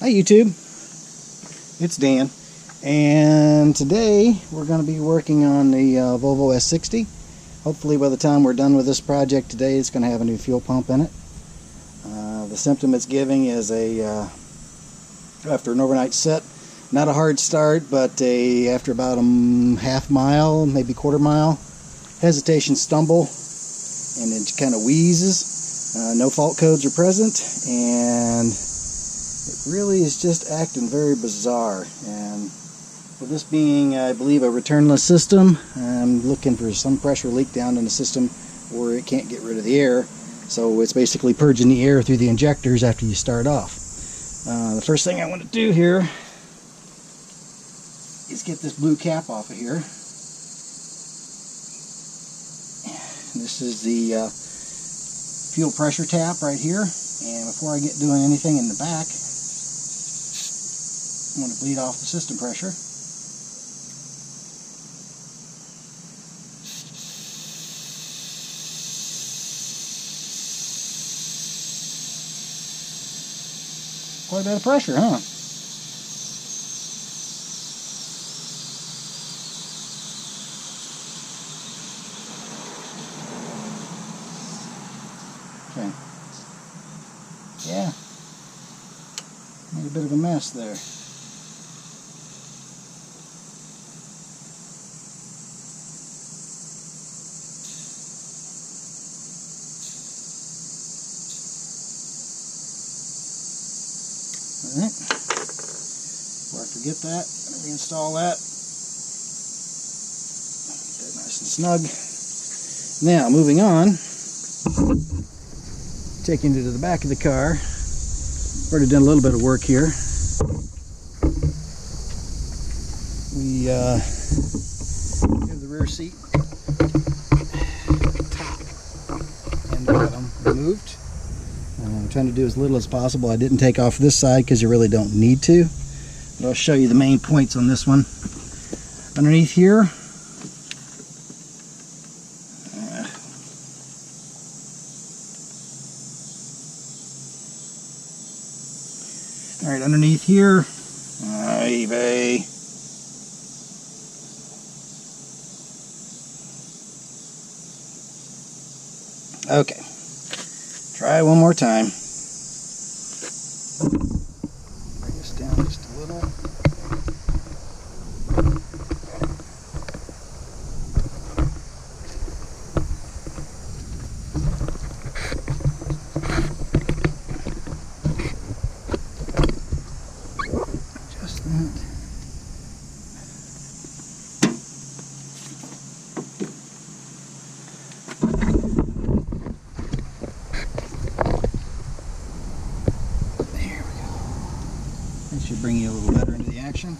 Hi YouTube, it's Dan, and today we're going to be working on the Volvo S60. Hopefully by the time we're done with this project today, it's going to have a new fuel pump in it. The symptom it's giving is after an overnight set, not a hard start, but after about a half mile, maybe quarter mile, hesitation stumble, and it kind of wheezes. No fault codes are present, and it really is just acting very bizarre. And with this being, I believe, a returnless system, I'm looking for some pressure leak down in the system where it can't get rid of the air. So it's basically purging the air through the injectors after you start off. The first thing I want to do here is get this blue cap off of here. This is the fuel pressure tap right here. And before I get doing anything in the back, I'm going to bleed off the system pressure. Quite a bit of pressure, huh? Okay. Yeah. Made a bit of a mess there. Alright, before I forget that, I'm going to reinstall that. Get that nice and snug. Now, moving on, taking it to the back of the car. Already done a little bit of work here. We have the rear seat, top and bottom removed. I'm trying to do as little as possible. I didn't take off this side because you really don't need to, but I'll show you the main points on this one. Underneath here, all right, underneath here, eBay. Okay. Try one more time. Bring this down just a little. Just that. Should bring you a little better into the action.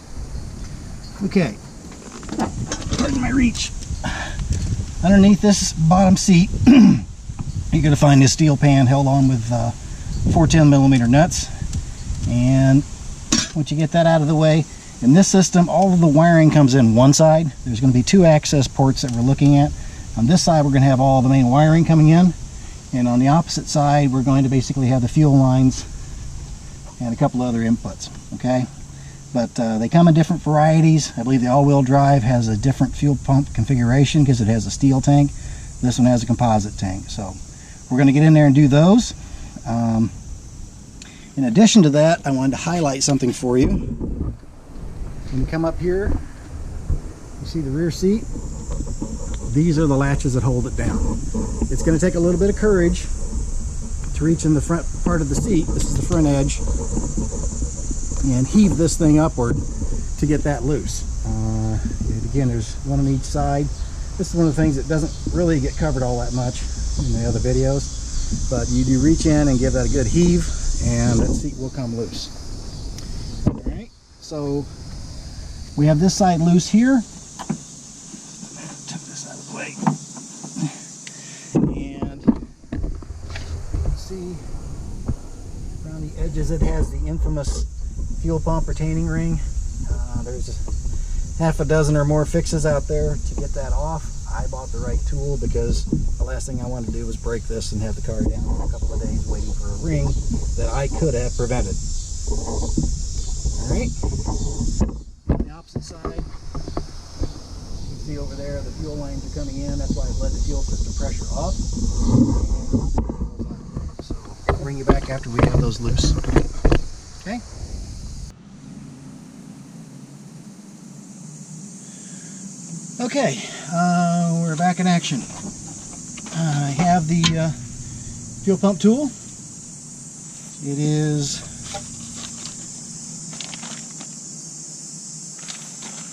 Okay, pardon my reach. Underneath this bottom seat, you're going to find this steel pan held on with 410mm nuts. And once you get that out of the way, in this system, all of the wiring comes in one side. There's going to be two access ports that we're looking at. On this side, we're going to have all the main wiring coming in. And on the opposite side, we're going to basically have the fuel lines and a couple other inputs, okay? But they come in different varieties. I believe the all-wheel drive has a different fuel pump configuration because it has a steel tank. This one has a composite tank. So we're going to get in there and do those. In addition to that, I wanted to highlight something for you. When you come up here, you see the rear seat? These are the latches that hold it down. It's going to take a little bit of courage to reach in the front part of the seat. This is the front edge, and heave this thing upward to get that loose. Again, there's one on each side. This is one of the things that doesn't really get covered all that much in the other videos, but you do reach in and give that a good heave, and that seat will come loose. All right, so we have this side loose here. Took this out of the way. See around the edges, it has the infamous fuel pump retaining ring. There's half a dozen or more fixes out there to get that off. I bought the right tool because the last thing I wanted to do was break this and have the car down for a couple of days waiting for a ring that I could have prevented. Alright. On the opposite side, you can see over there the fuel lines are coming in. That's why I've let the fuel system pressure off. So I'll bring you back after we have those loose. Okay? Okay, we're back in action. I have the fuel pump tool. It is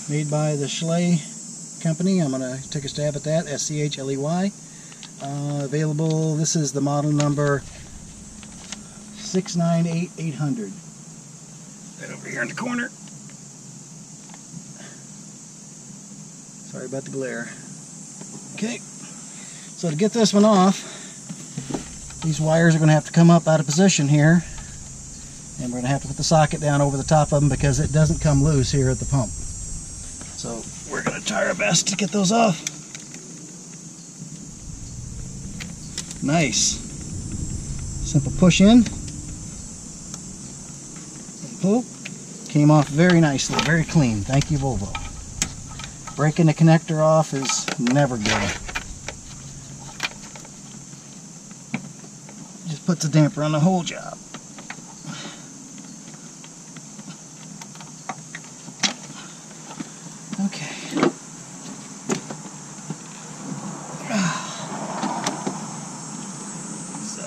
made by the Schley company. I'm going to take a stab at that, S-C-H-L-E-Y. Available, this is the model number 698800. Right over here in the corner. Sorry about the glare. Okay, so to get this one off, these wires are going to have to come up out of position here, and we're going to have to put the socket down over the top of them because it doesn't come loose here at the pump. So we're going to try our best to get those off. Nice. Simple push in and pull. Came off very nicely, very clean. Thank you, Volvo. Breaking the connector off is never good. Just puts a damper on the whole job. Okay. So,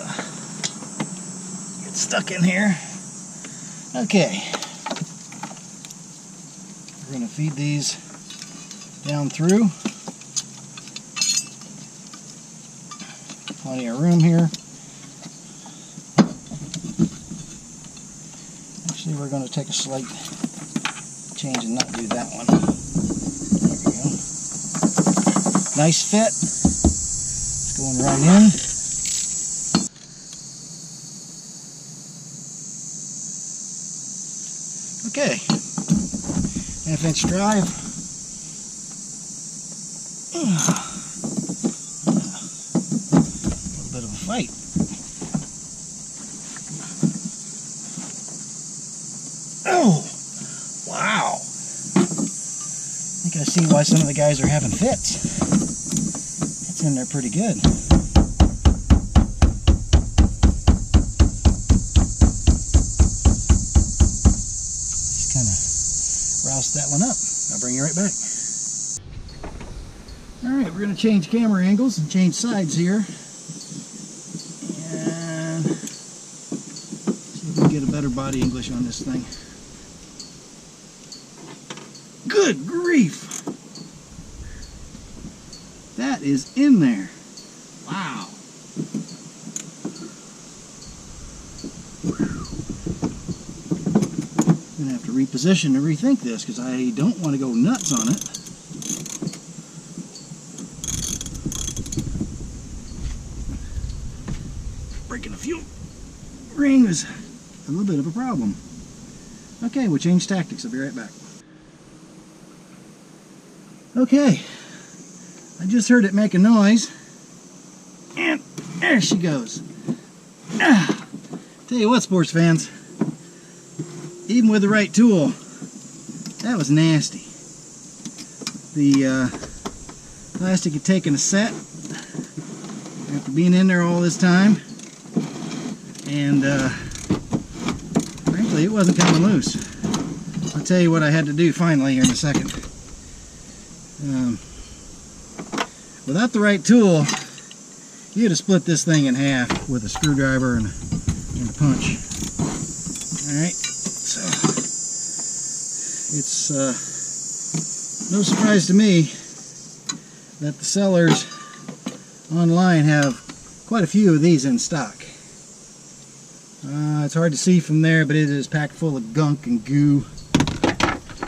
get stuck in here. Okay. We're going to feed these down through. Plenty of room here. Actually, we're going to take a slight change and not do that one. There we go. Nice fit. It's going right in. Okay. Half-inch drive. A little bit of a fight. Oh, wow. I think I see why some of the guys are having fits. It's in there pretty good. Just kind of roust that one up. I'll bring you right back. Alright, we're going to change camera angles and change sides here. And see if we can get a better body English on this thing. Good grief! That is in there. Wow. I'm going to have to reposition and rethink this because I don't want to go nuts on it. Breaking the fuel ring is a little bit of a problem. Okay, we'll change tactics. I'll be right back. Okay, I just heard it make a noise, and there she goes. Tell you what, sports fans, even with the right tool, that was nasty. The plastic had taken a set after being in there all this time, and frankly, it wasn't coming loose. I'll tell you what I had to do finally here in a second. Without the right tool, you'd have split this thing in half with a screwdriver and a punch. Alright, so it's no surprise to me that the sellers online have quite a few of these in stock. It's hard to see from there, but it is packed full of gunk and goo,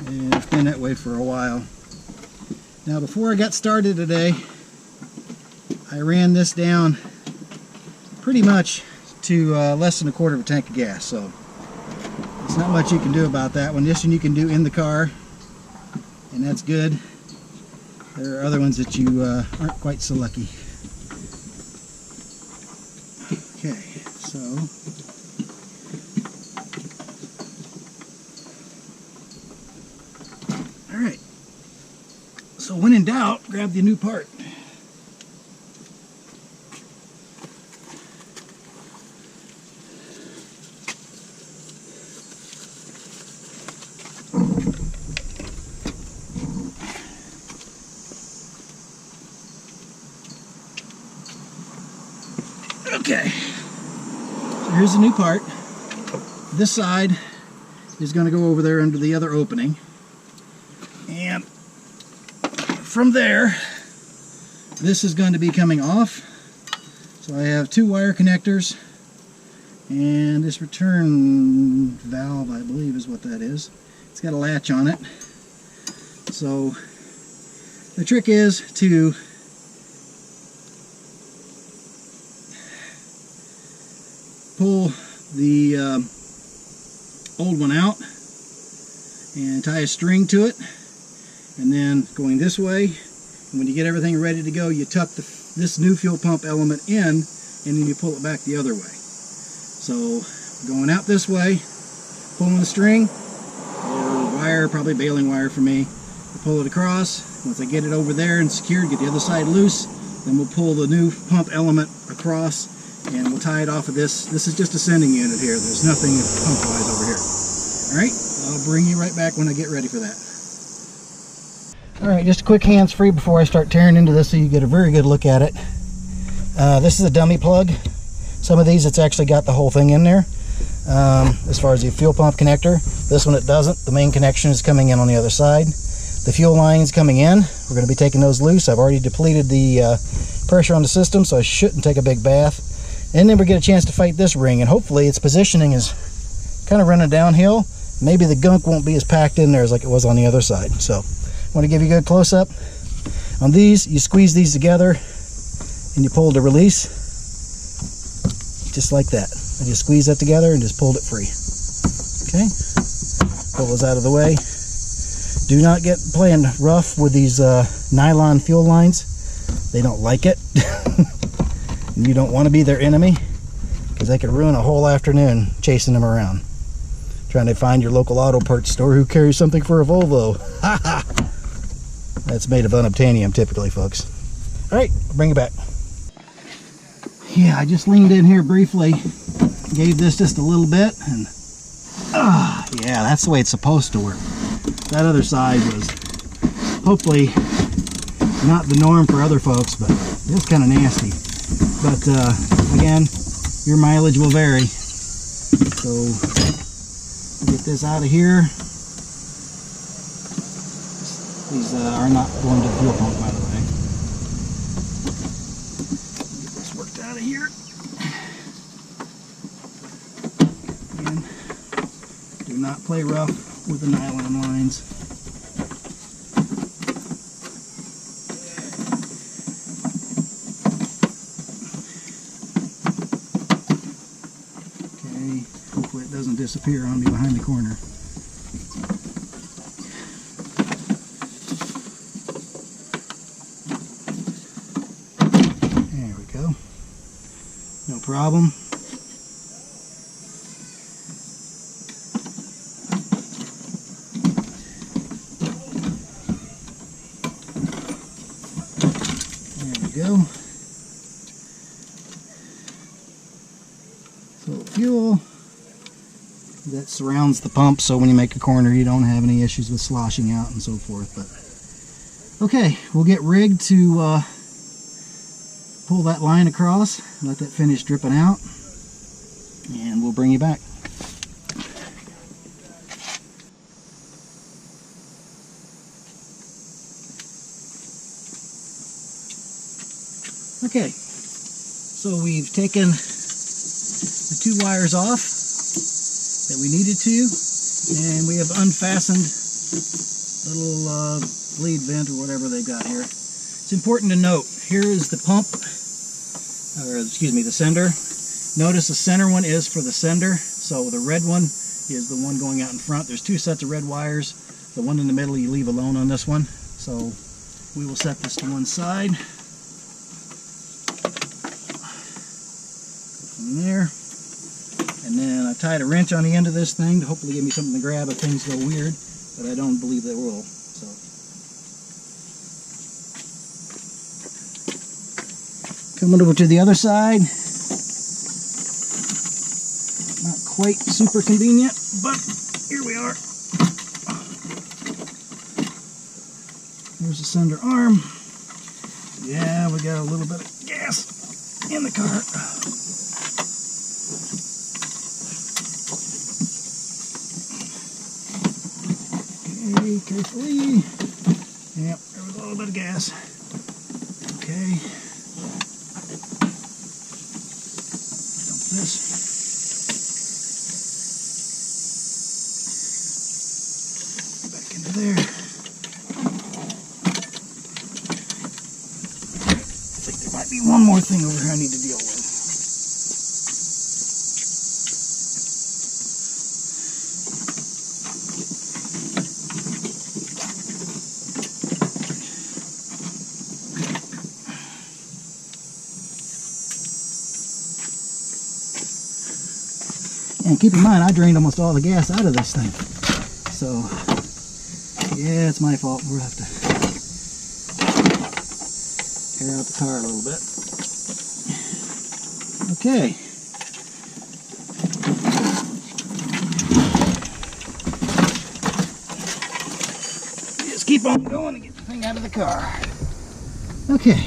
and it's been that way for a while. Now, before I got started today, I ran this down pretty much to less than a quarter of a tank of gas, so there's not much you can do about that one. This one you can do in the car, and that's good. There are other ones that you aren't quite so lucky. Okay, so So when in doubt, grab the new part. Okay, so here's the new part. This side is going to go over there under the other opening, and from there this is going to be coming off. So I have two wire connectors, and this return valve, I believe, is what that is. It's got a latch on it. So the trick is to pull the old one out and tie a string to it, and then going this way, and when you get everything ready to go, you tuck this new fuel pump element in, and then you pull it back the other way. So going out this way, pulling the string or wire, probably baling wire for me, I pull it across. Once I get it over there and secured, get the other side loose, then we'll pull the new pump element across and we'll tie it off of this. This is just a sending unit here. There's nothing pump-wise over here. Alright, I'll bring you right back when I get ready for that. Alright, just a quick hands-free before I start tearing into this so you get a very good look at it. This is a dummy plug. Some of these, it's actually got the whole thing in there. As far as the fuel pump connector, this one it doesn't. The main connection is coming in on the other side. The fuel line's coming in. We're going to be taking those loose. I've already depleted the pressure on the system, so I shouldn't take a big bath. And then we get a chance to fight this ring, and hopefully its positioning is kind of running downhill. Maybe the gunk won't be as packed in there as like it was on the other side. So I want to give you a good close-up. On these, you squeeze these together and you pull to release, just like that. I just squeeze that together and just pulled it free. Okay, pull those out of the way. Do not get playing rough with these nylon fuel lines. They don't like it. You don't want to be their enemy, because they could ruin a whole afternoon chasing them around, trying to find your local auto parts store who carries something for a Volvo. That's made of unobtainium typically, folks. Alright, I'll bring it back. Yeah, I just leaned in here briefly, gave this just a little bit, and yeah, that's the way it's supposed to work. That other side was hopefully not the norm for other folks, but it's kind of nasty. But again, your mileage will vary. So get this out of here. These are not going to the fuel pump, by the way. Get this worked out of here. Again, do not play rough with the nylon lines. Hopefully it doesn't disappear on me behind the corner. There we go. No problem. There we go. So fuel that surrounds the pump, so when you make a corner you don't have any issues with sloshing out and so forth. But okay, we'll get rigged to pull that line across, let that finish dripping out, and we'll bring you back. Okay, so we've taken the two wires off that we needed to, and we have unfastened the little bleed vent or whatever they've got here. It's important to note, here is the pump, or excuse me, the sender. Notice the center one is for the sender, so the red one is the one going out in front. There's two sets of red wires. The one in the middle you leave alone on this one. So we will set this to one side. From there. And then I tied a wrench on the end of this thing to hopefully give me something to grab if things go weird, but I don't believe they will. So Coming over to the other side. Not quite super convenient, but here we are. There's the center arm. Yeah, we got a little bit of gas in the car. Okay, carefully. Yep, there was a little bit of gas. Okay. Dump this. Back into there. I think there might be one more thing over here I need to deal with. And keep in mind, I drained almost all the gas out of this thing. So, yeah, it's my fault. We'll have to tear out the car a little bit. Okay. Just keep on going to get the thing out of the car. Okay.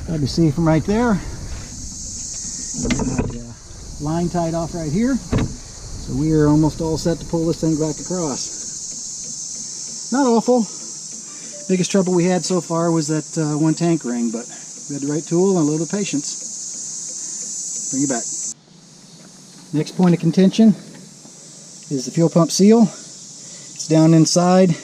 Hard to see from right there. Line tied off right here, so we are almost all set to pull this thing back across. Not awful. Biggest trouble we had so far was that one tank ring, but we had the right tool and a little patience. Bring it back. Next point of contention is the fuel pump seal. It's down inside.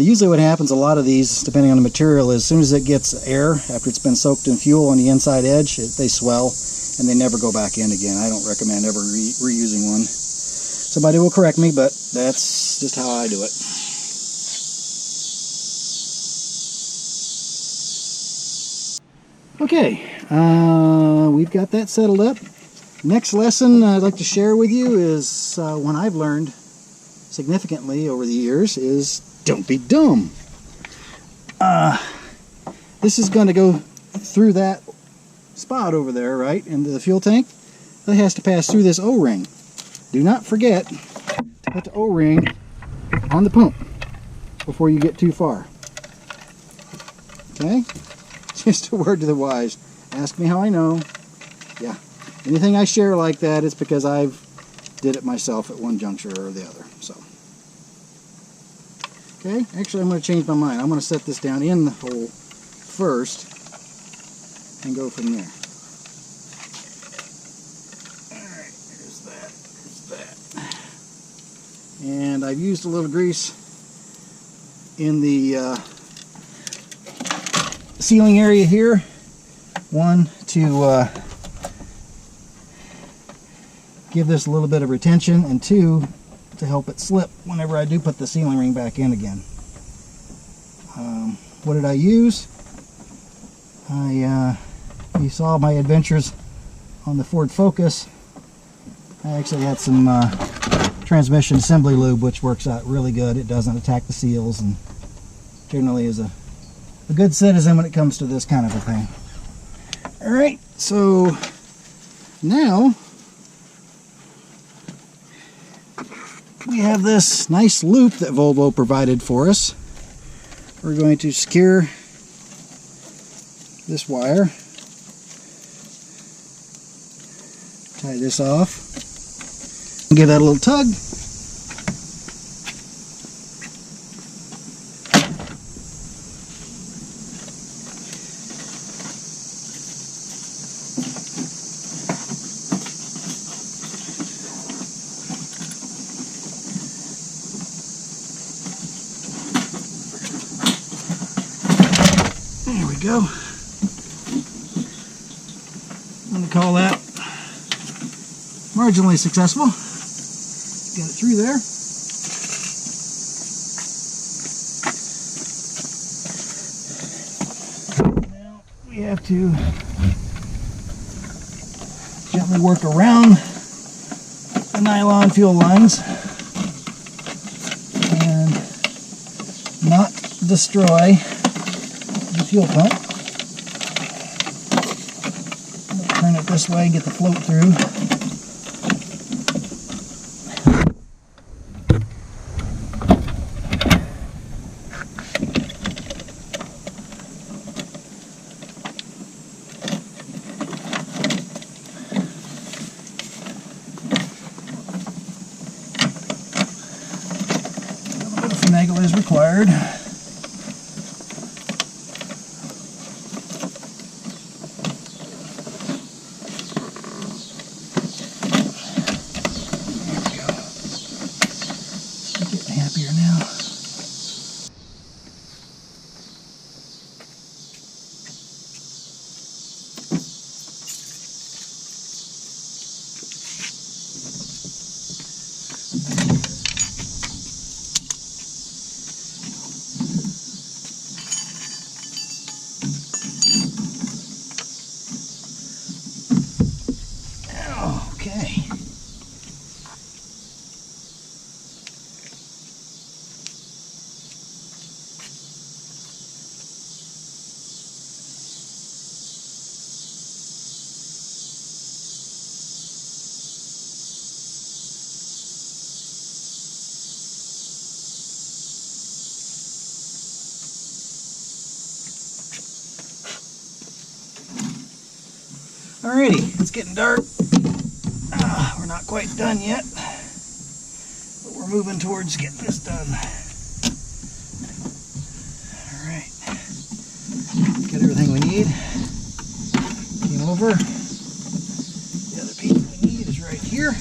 Usually what happens, a lot of these, depending on the material, is as soon as it gets air, after it's been soaked in fuel on the inside edge, they swell and they never go back in again. I don't recommend ever reusing one. Somebody will correct me, but that's just how I do it. Okay, we've got that settled up. Next lesson I'd like to share with you is one I've learned significantly over the years is don't be dumb. This is going to go through that spot over there, right, into the fuel tank. That has to pass through this O-ring. Do not forget to put the O-ring on the pump before you get too far. Okay? Just a word to the wise. Ask me how I know. Yeah. Anything I share like that, it's because I've did it myself at one juncture or the other. So. Okay, actually I'm going to change my mind. I'm going to set this down in the hole first and go from there. Alright, there's that. And I've used a little grease in the sealing area here. One, to give this a little bit of retention, and two, to help it slip whenever I do put the sealing ring back in again. What did I use? You saw my adventures on the Ford Focus. I actually had some transmission assembly lube, which works out really good. It doesn't attack the seals and generally is a good citizen when it comes to this kind of a thing. Alright, so now we have this nice loop that Volvo provided for us. We're going to secure this wire, tie this off, and give that a little tug. There we go. I'm going to call that marginally successful. Get it through there. Now we have to gently work around the nylon fuel lines and not destroy fuel pump. Turn it this way, get the float through. A little bit of finagle is required. Happier now. Okay. Alrighty, it's getting dark. We're not quite done yet, but we're moving towards getting this done. Alright, got everything we need. Came over. The other piece we need is right here.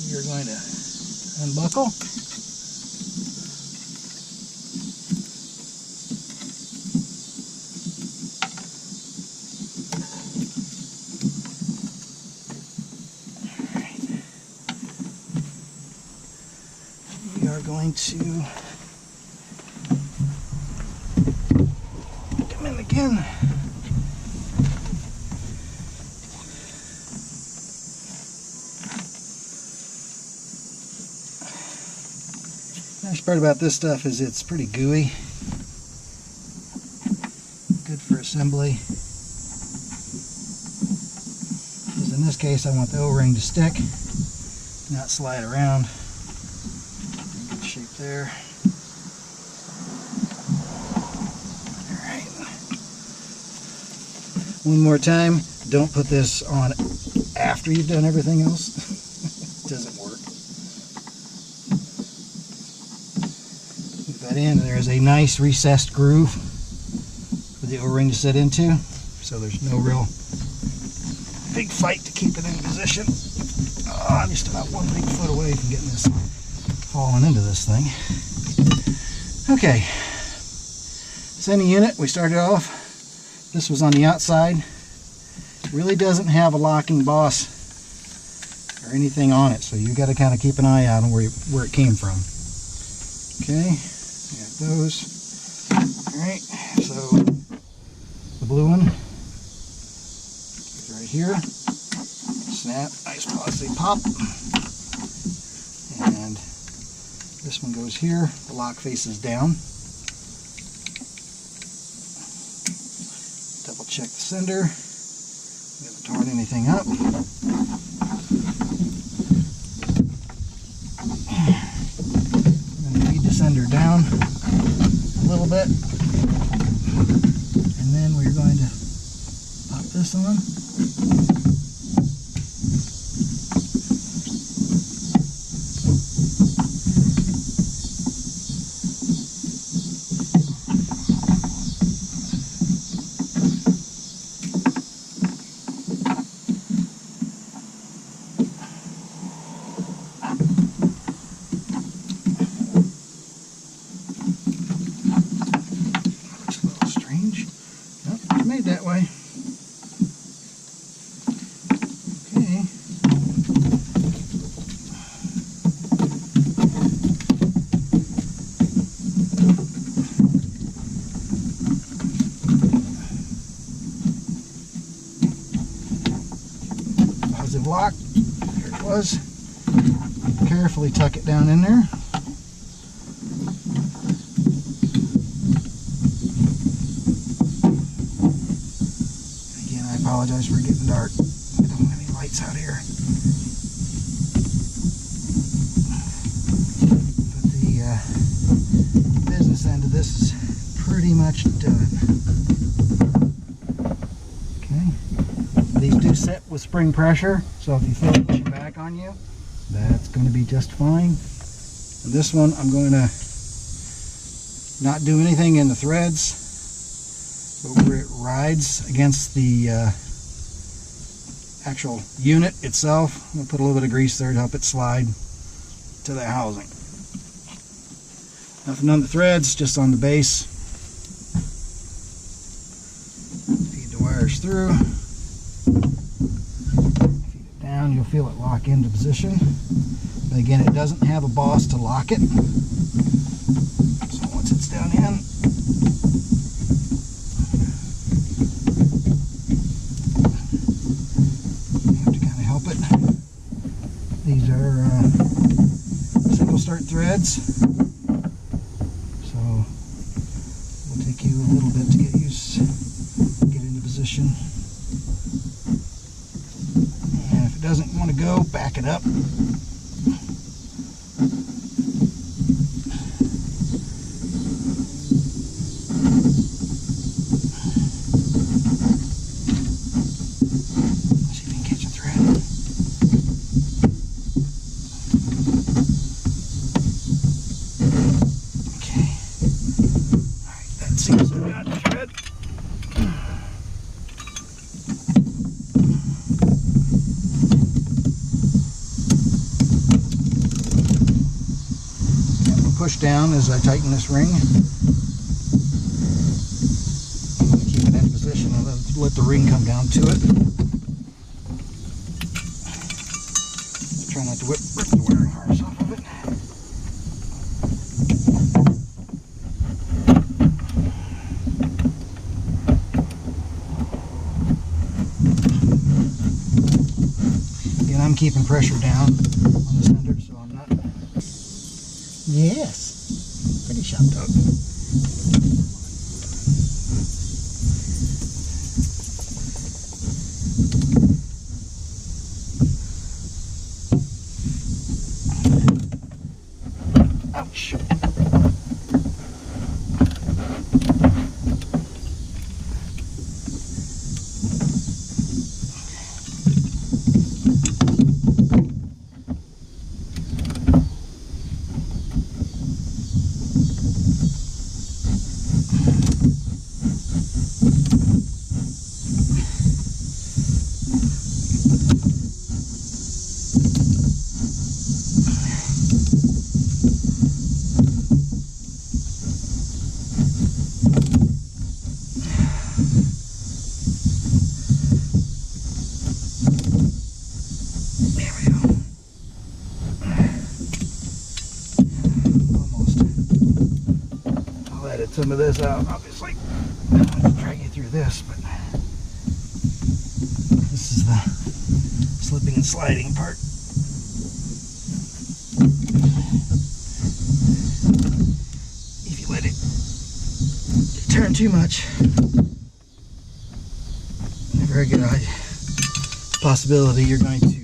You're going to unbuckle. We are going to come in again. The nice part about this stuff is it's pretty gooey. Good for assembly. Because in this case I want the O-ring to stick, not slide around. Good shape there. Alright. One more time, don't put this on after you've done everything else. It doesn't work. Move that in, and there's a nice recessed groove for the O-ring to sit into, so there's no real big fight to keep it in position. Oh, I'm just about 1 big foot away from getting this falling into this thing. Okay, sending unit, we started off. This was on the outside. It really doesn't have a locking boss or anything on it, so you've got to kind of keep an eye out on where it came from. Okay, we got those. Alright, so the blue one is right here. Snap, nice bossy pop. And this one goes here. The lock faces down. Double check the sender. We haven't torn anything up. I'm going to feed the sender down a little bit. And then we're going to pop this on. That way. Okay. Positive lock. There it was. Carefully tuck it down in there. apologize for getting dark. We don't have any lights out here. But the business end of this is pretty much done. Okay. These do set with spring pressure, so if you feel it pushing back on you, that's going to be just fine. And this one, I'm going to not do anything in the threads, but where it rides against the actual unit itself, I'm going to put a little bit of grease there to help it slide to the housing. Nothing on the threads, just on the base. Feed the wires through. Feed it down, you'll feel it lock into position. But again, it doesn't have a boss to lock it. So once it's down in, you have to kind of help it. These are single start threads. So it'll take you a little bit to get used, get into position. And if it doesn't want to go, back it up. Seems to have got the thread. And we'll push down as I tighten this ring. Keep it in position and let the ring come down to it. Try not to rip the wiring harness off of it. I'm keeping pressure down on the center, so I'm not. Yes, pretty sharp dog. Ouch. Some of this out, obviously. I'll drag you through this, but this is the slipping and sliding part. If you let it turn too much, a very good possibility you're going to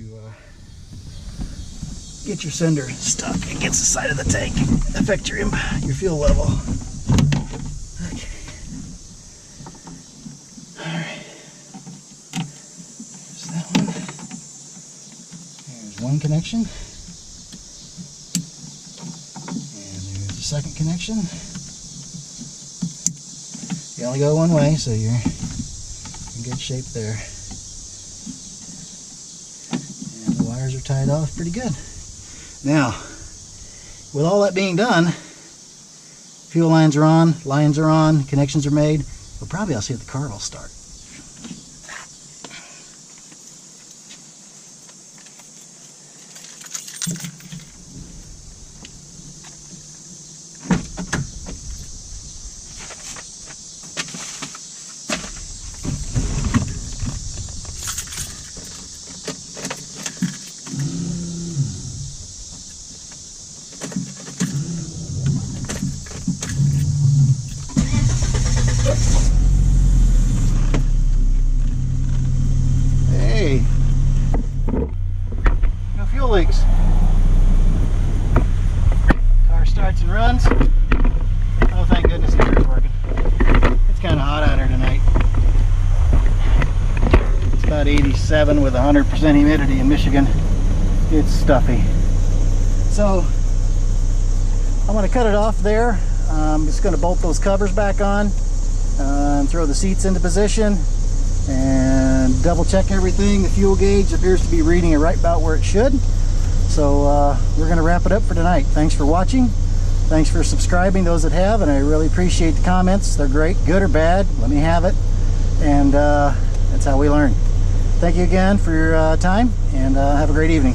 get your sender stuck against the side of the tank, affect your fuel level. One connection, and there's the second connection. You only go one way, so you're in good shape there. And the wires are tied off pretty good. Now, with all that being done, fuel lines are on, connections are made. Well, probably I'll see if the car will start. weeks. Car starts and runs. Oh, thank goodness the air's working. It's kind of hot out here tonight. It's about 87 with 100% humidity in Michigan. It's stuffy. So I'm going to cut it off there. I'm just going to bolt those covers back on and throw the seats into position and double check everything. The fuel gauge appears to be reading it right about where it should. So we're going to wrap it up for tonight. Thanks for watching. Thanks for subscribing, those that have, and I really appreciate the comments. They're great, good or bad. Let me have it. And that's how we learn. Thank you again for your time, and have a great evening.